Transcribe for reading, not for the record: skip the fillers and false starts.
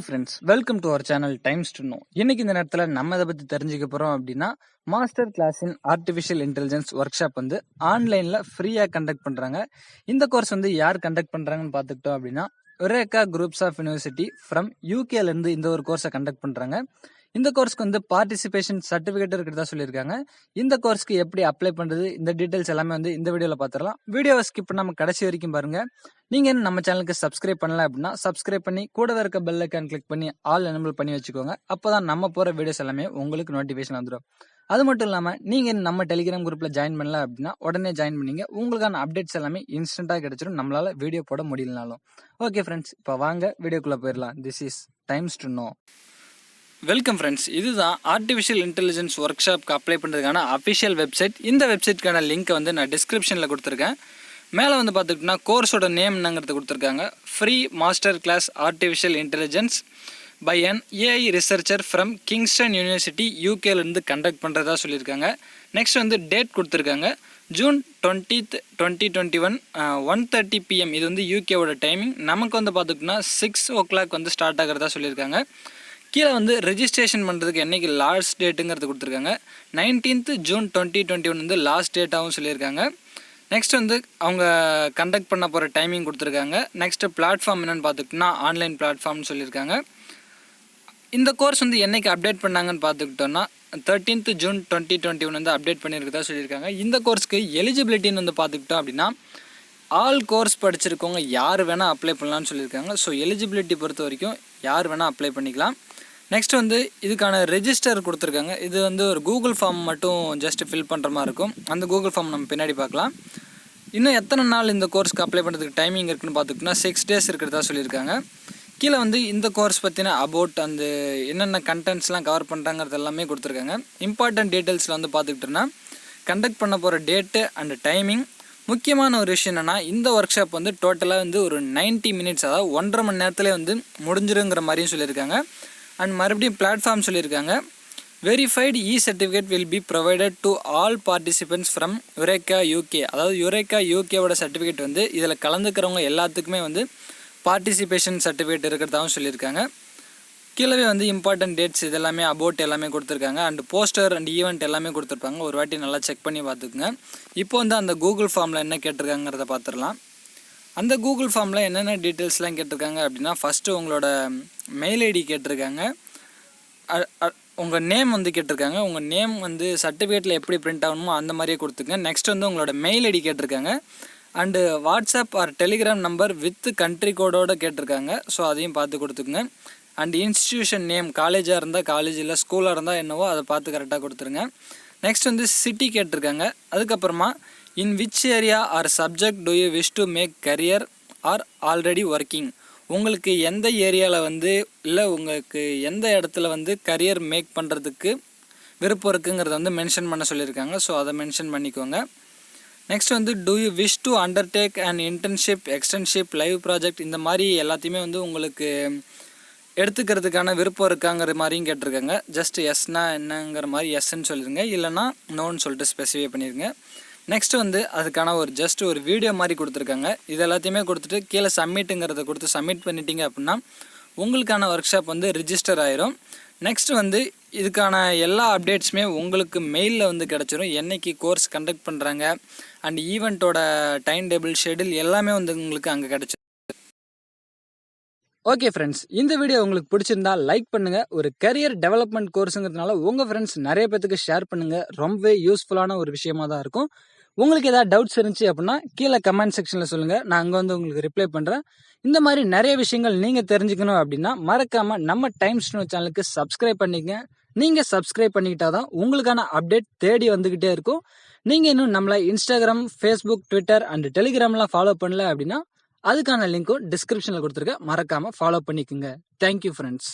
Friends, welcome to our channel times to know. இன்னைக்கு இந்த நேரத்தில் நம்ம இதை பற்றி தெரிஞ்சுக்க போகிறோம் அப்படின்னா, master class in artificial intelligence workshop வந்து ஆன்லைனில் ஃப்ரீயாக கண்டக்ட் பண்ணுறாங்க. இந்த கோர்ஸ் வந்து யார் கண்டக்ட் பண்ணுறாங்கன்னு பார்த்துக்கிட்டோம் அப்படின்னா, ஒரேகா குரூப்ஸ் ஆஃப் யூனிவர்சிட்டி ஃப்ரம் யூகேலேருந்து இந்த ஒரு கோர்ஸை கண்டக்ட் பண்ணுறாங்க. இந்த கோர்ஸ்க்கு வந்து பார்ட்டிசிபேஷன் சர்டிஃபிகேட் இருக்கிறதா சொல்லியிருக்காங்க. இந்த கோர்ஸ்க்கு எப்படி அப்ளை பண்ணுறது, இந்த டீட்டெயில்ஸ் எல்லாமே வந்து இந்த வீடியோவில் பார்த்துடலாம். வீடியோவை ஸ்கிப் பண்ணாமல் கடைசி வரைக்கும் பாருங்க. நீங்க நம்ம சேனலுக்கு சப்ஸ்கிரைப் பண்ணல அப்படின்னா சப்ஸ்கிரைப் பண்ணி கூடவே இருக்க பெல் ஐக்கான் கிளிக் பண்ணி ஆல் எனபிள் பண்ணி வச்சுக்கோங்க. அப்போதான் நம்ம போற வீடியோஸ் எல்லாமே உங்களுக்கு நோட்டிஃபிகேஷன் வந்துடும். அது மட்டும் இல்லாம நீங்க நம்ம டெலிகிராம் குரூப்ல ஜாயின் பண்ணல அப்படின்னா உடனே ஜாயின் பண்ணீங்க. உங்களுக்கான அப்டேட்ஸ் எல்லாமே இன்ஸ்டன்டா கிடைச்சிடும், நம்மளால வீடியோ போட முடியலனாலும். ஓகே ஃப்ரெண்ட்ஸ், இப்போ வாங்க வீடியோக்குள்ள போயிடலாம். This is times to no. Welcome friends, இதுதான் ஆர்டிஃபிஷியல் இன்டெலிஜென்ஸ் ஒர்க் ஷாப்க்கு அப்ளை பண்ணுறதுக்கான அஃபிஷியல் வெப்சைட். இந்த வெப்சைட்க்கான லிங்க்கை வந்து நான் டிஸ்கிரிப்ஷனில் கொடுத்துருக்கேன். மேலே வந்து பார்த்துக்கிட்டோன்னா கோர்ஸோட நேம் என்னங்கிறது கொடுத்துருக்காங்க. Free master class artificial intelligence by an AI researcher from Kingston University யூகேலேருந்து கண்டக்ட் பண்ணுறதா சொல்லியிருக்காங்க. நெக்ஸ்ட் வந்து டேட் கொடுத்துருக்காங்க, ஜூன் 20th 2021 1:30 PM. இது வந்து யூகேவோட டைமிங். நமக்கு வந்து பார்த்துக்கிட்டோன்னா 6 o'clock வந்து ஸ்டார்ட் ஆகிறதா சொல்லியிருக்காங்க. கீழே வந்து ரெஜிஸ்ட்ரேஷன் பண்ணுறதுக்கு என்றைக்கு லாஸ்ட் டேட்டுங்கிறது கொடுத்துருக்காங்க. 19th June 2021 வந்து லாஸ்ட் டேட்டாகவும் சொல்லியிருக்காங்க. நெக்ஸ்ட் வந்து அவங்க கண்டக்ட் பண்ண போகிற டைமிங் கொடுத்துருக்காங்க. நெக்ஸ்ட்டு பிளாட்ஃபார்ம் என்னென்னு பார்த்துக்கிட்டோம்னா ஆன்லைன் பிளாட்ஃபார்ம்னு சொல்லியிருக்காங்க. இந்த கோர்ஸ் வந்து என்றைக்கு அப்டேட் பண்ணாங்கன்னு பார்த்துக்கிட்டோன்னா 13th June 2021 வந்து அப்டேட் பண்ணியிருக்கதா சொல்லியிருக்காங்க. இந்த கோர்ஸ்க்கு எலிஜிபிலிட்டின்னு வந்து பார்த்துக்கிட்டோம் அப்படின்னா ஆல் கோர்ஸ் படிச்சிருக்கவங்க யார் வேணால் அப்ளை பண்ணலான்னு சொல்லியிருக்காங்க. ஸோ எலிஜிபிலிட்டி பொறுத்த வரைக்கும் யார் வேணால் அப்ளை பண்ணிக்கலாம். நெக்ஸ்ட் வந்து இதுக்கான ரெஜிஸ்டர் கொடுத்துருக்காங்க. இது வந்து ஒரு கூகுள் ஃபார்ம் மட்டும் ஜஸ்ட் ஃபில் பண்ணுற மாதிரி இருக்கும். அந்த கூகுள் ஃபார்ம் நம்ம பின்னாடி பார்க்கலாம். இன்னும் எத்தனை நாள் இந்த கோர்ஸ்க்கு அப்ளை பண்ணுறதுக்கு டைமிங் இருக்குன்னு பார்த்துக்கிட்டோன்னா 6 days இருக்கிறதா சொல்லியிருக்காங்க. கீழே வந்து இந்த கோர்ஸ் பற்றின அபவுட் அந்த என்னென்ன கண்டென்ட்ஸ்லாம் கவர் பண்ணுறாங்கிறது எல்லாமே கொடுத்துருக்காங்க. இம்பார்ட்டன்ட் டீட்டெயில்ஸில் வந்து பார்த்துக்கிட்டோன்னா கண்டக்ட் பண்ண போகிற டேட்டு அண்ட் டைமிங். முக்கியமான ஒரு விஷயம் என்னென்னா இந்த ஒர்க் ஷாப் வந்து டோட்டலாக வந்து ஒரு 90 minutes, அதாவது 1.5 மணி நேரத்துலேயே வந்து முடிஞ்சிருங்கிற மாதிரியும் சொல்லியிருக்காங்க. அண்ட் மறுபடியும் பிளாட்ஃபார்ம் சொல்லியிருக்காங்க. Verified E certificate will be provided to all participants from eureka UK. அதாவது யுரேகா யூகேவோட சர்டிஃபிகேட் வந்து இதில் கலந்துக்கிறவங்க எல்லாத்துக்குமே வந்து பார்ட்டிசிபேஷன் சர்டிஃபிகேட் இருக்கிறதாகவும் சொல்லியிருக்காங்க. கீழே வந்து இம்பார்ட்டன்ட் டேட்ஸ் இதெல்லாமே அபவுட் எல்லாமே கொடுத்துருக்காங்க. அண்ட் போஸ்டர் அண்ட் ஈவெண்ட் எல்லாமே கொடுத்துருப்பாங்க. ஒரு வாட்டி நல்லா செக் பண்ணி பார்த்துக்குங்க. இப்போ வந்து அந்த கூகுள் ஃபார்மில் என்ன கேட்டிருக்காங்கிறத பார்த்துடலாம். அந்த கூகுள் ஃபார்மில் என்னென்ன டீட்டெயில்ஸ்லாம் கேட்டிருக்காங்க அப்படின்னா, ஃபஸ்ட்டு உங்களோட மெயில் ஐடி கேட்டிருக்காங்க. உங்கள் நேம் வந்து கேட்டிருக்காங்க. உங்கள் நேம் வந்து சர்டிஃபிகேட்டில் எப்படி பிரிண்ட் ஆகணுமோ அந்த மாதிரியே கொடுத்துங்க. நெக்ஸ்ட் வந்து உங்களோட மெயில் ஐடி கேட்டிருக்காங்க. And WhatsApp or Telegram number with country கோடோடு கேட்டிருக்காங்க. ஸோ அதையும் பார்த்து கொடுத்துக்குங்க. அண்ட் இன்ஸ்டியூஷன் நேம், காலேஜாக இருந்தால் காலேஜ், இல்லை ஸ்கூலாக இருந்தால் என்னவோ அதை பார்த்து கரெக்டாக கொடுத்துருங்க. நெக்ஸ்ட் வந்து சிட்டி கேட்டிருக்காங்க. அதுக்கப்புறமா in which area or subject do you wish to make career or already working. உங்களுக்கு எந்த ஏரியாவில் வந்து இல்லை உங்களுக்கு எந்த இடத்துல வந்து கரியர் மேக் பண்ணுறதுக்கு விருப்பம் இருக்குங்கிறத வந்து மென்ஷன் பண்ண சொல்லியிருக்காங்க. ஸோ அதை மென்ஷன் பண்ணிக்கோங்க. நெக்ஸ்ட் வந்து do you wish to undertake and internship, externship, live project, இந்த மாதிரி எல்லாத்தையுமே வந்து உங்களுக்கு எடுத்துக்கிறதுக்கான விருப்பம் இருக்காங்கிற மாதிரியும் கேட்டிருக்காங்க. ஜஸ்ட் எஸ்னா என்னங்கிற மாதிரி எஸ்ன்னு சொல்லிடுங்க, இல்லைனா நோன்னு சொல்லிட்டு ஸ்பெசிஃபை பண்ணிடுங்க. நெக்ஸ்ட் வந்து அதுக்கான ஒரு ஜஸ்ட் ஒரு வீடியோ மாதிரி கொடுத்துருக்காங்க. இது எல்லாத்தையுமே கொடுத்துட்டு கீழே சப்மிட்டுங்கிறத கொடுத்து சப்மிட் பண்ணிட்டீங்க அப்படின்னா உங்களுக்கான ஒர்க் ஷாப் வந்து ரிஜிஸ்டர் ஆயிரும். நெக்ஸ்ட் வந்து இதுக்கான எல்லா அப்டேட்ஸுமே உங்களுக்கு மெயிலில் வந்து கிடச்சிரும். என்றைக்கு கோர்ஸ் கண்டக்ட் பண்ணுறாங்க அண்ட் ஈவெண்ட்டோட டைம் டேபிள், ஷெடியூல் எல்லாமே வந்து உங்களுக்கு அங்கே கிடச்சிரும். ஓகே ஃப்ரெண்ட்ஸ், இந்த வீடியோ உங்களுக்கு பிடிச்சிருந்தா லைக் பண்ணுங்க. ஒரு கரியர் டெவலப்மெண்ட் கோர்ஸுங்கிறதுனால உங்கள் ஃப்ரெண்ட்ஸ் நிறைய பேத்துக்கு ஷேர் பண்ணுங்க. ரொம்பவே யூஸ்ஃபுல்லான ஒரு விஷயமா தான் இருக்கும். உங்களுக்கு ஏதாவது டவுட்ஸ் இருந்துச்சு அப்படின்னா கீழே கமெண்ட் செக்ஷனில் சொல்லுங்கள், நான் அங்கே வந்து உங்களுக்கு ரிப்ளை பண்ணுறேன். இந்த மாதிரி நிறைய விஷயங்கள் நீங்கள் தெரிஞ்சுக்கணும் அப்படின்னா மறக்காமல் நம்ம டைம்ஸ் டு நோ சேனலுக்கு சப்ஸ்கிரைப் பண்ணிக்கங்க. நீங்கள் சப்ஸ்கிரைப் பண்ணிக்கிட்டா தான் உங்களுக்கான அப்டேட் தேடி வந்துக்கிட்டே இருக்கும். நீங்கள் இன்னும் நம்மளை இன்ஸ்டாகிராம், ஃபேஸ்புக், ட்விட்டர் அண்ட் டெலிகிராம்லாம் ஃபாலோ பண்ணல அப்படின்னா அதுக்கான லிங்க்கும் டிஸ்கிரிப்ஷனில் கொடுத்துருக்கேன். மறக்காமல் ஃபாலோ பண்ணிக்கோங்க. Thank you friends.